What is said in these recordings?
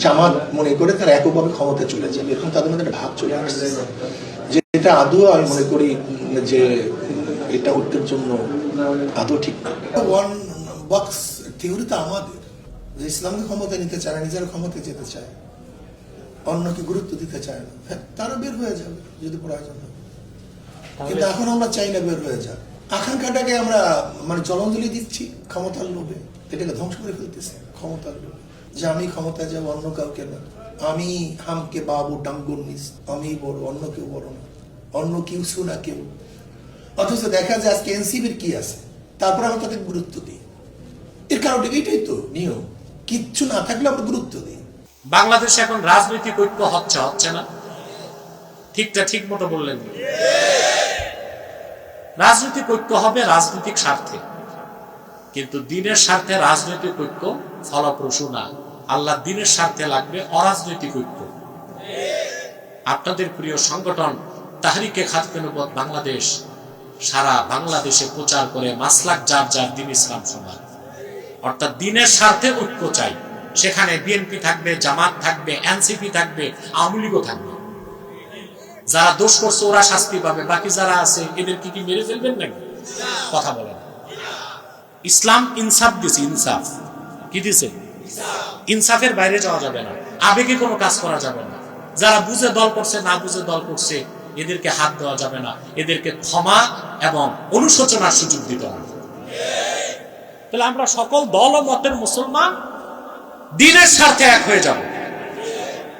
জামাত মনে করে তারা এককভাবে ক্ষমতা চলে যাবে, এরকম তাদের মধ্যে একটা ভাব চলে আসছে, যে এটা আদৌ আমি মনে করি যে এটা উঠতের জন্য আদৌ ঠিক না। ওয়ান বক্স থিওরি তো আমাদের, যে ইসলামকে ক্ষমতা নিতে চায় না, নিজের ক্ষমতা যেতে চায়, অন্যকে গুরুত্ব দিতে চায় না, তারা বের হয়ে যাবে যদি প্রয়োজন হয়। কিন্তু এখন আমরা চাই না বের হয়ে যাক, আকাঙ্ক্ষাটাকে আমরা মানে জলাঞ্জলি দিচ্ছি ক্ষমতার লোভে, এটাকে ধ্বংস করে ফেলতেছে ক্ষমতার লোভে, যে আমি ক্ষমতায় যাবো অন্য কাউকে না, আমি হামকে বাবু ডাঙ্গুর নিস, আমি বড়, অন্য কেউ বড় না, অন্য কেউ শোনা কেউ। অথচ দেখা যায় আজকে এনসিপির কি আছে, তারপরে আমরা তাদের গুরুত্ব দিই। এর কারণ এটাই তো নিয়ম, কিচ্ছু না থাকলে আমরা গুরুত্ব দিই। বাংলাদেশে এখন রাজনৈতিক ঐক্য হচ্ছে না, ঠিকটা ঠিক মতো বললেন। রাজনৈতিক ঐক্য হবে রাজনৈতিক স্বার্থে, কিন্তু দিনের স্বার্থে রাজনৈতিক ঐক্য ফলপ্রসূ না। আল্লাহ দিনের স্বার্থে লাগবে অরাজনৈতিক ঐক্য। আপনাদের প্রিয় সংগঠন তাহরিকে খাতমে নবুয়ত বাংলাদেশ সারা বাংলাদেশে প্রচার করে মাসলাক যার যার দিন ইসলাম সমাজ, অর্থাৎ দিনের স্বার্থে ঐক্য চাই। সেখানে বিএনপি থাকবে, জামাত থাকবে, এনসিপি থাকবে, আওয়ামী লীগও থাকবে। যারা দোষ করছে ওরা শাস্তি পাবে, বাকি যারা আছে এদেরকে কি মেরে ফেলবেন নাকি? কথা বলেন। ইসলাম ইনসাফ দিছে, ইনসাফ কি দিছে? ইনসাফের বাইরে যাওয়া যাবে না, আবেগে কোনো কাজ করা যাবে না। যারা বুঝে দল করছে, না বুঝে দল করছে, এদেরকে হাত দেওয়া যাবে না, এদেরকে ক্ষমা এবং অনুশোচনার সুযোগ দিতে হবে। তাহলে আমরা সকল দল ও মতের মুসলমান দিনের স্বার্থে এক হয়ে যাব।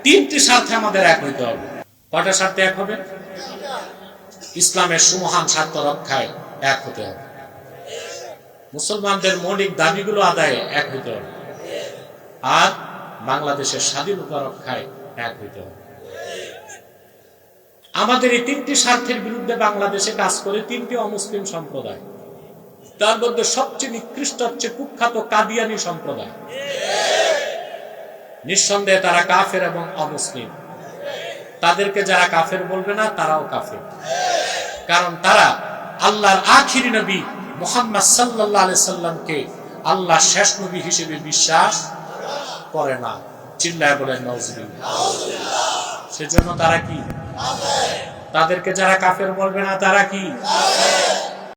তিনটি স্বার্থে আমাদের এক হইতে হবে। কয়টা স্বার্থে এক হবে? ইসলামের সুমহান স্বার্থ রক্ষায় এক হতে হবে, মুসলমানদের মৌলিক দাবিগুলো আদায়ে এক হইতে হবে, আর বাংলাদেশের স্বাধীনতা রক্ষায় এক হইতে হবে। আমাদের এই তিনটি স্বার্থের বিরুদ্ধে বাংলাদেশে কাজ করে তিনটি অমুসলিম সম্প্রদায়। তার মধ্যে সবচেয়ে নিকৃষ্ট হচ্ছে কুখ্যাত কাদিয়ানী সম্প্রদায়। নিঃসন্দেহে তারা কাফের এবং অমুসলিম। তাদেরকে যারা কাফের বলবে না, তারাও কাফের, কারণ তারা আল্লাহর আখিরি নবী মুহাম্মদ সাল্লাল্লাহু আলাইহি সাল্লামকে আল্লাহর শেষ নবী হিসেবে বিশ্বাস করে না। চিল্লায় বলেন নাউজুবিল্লাহ। সেজন্য তারা কি? তাদেরকে যারা কাফের বলবে না, তারা কি?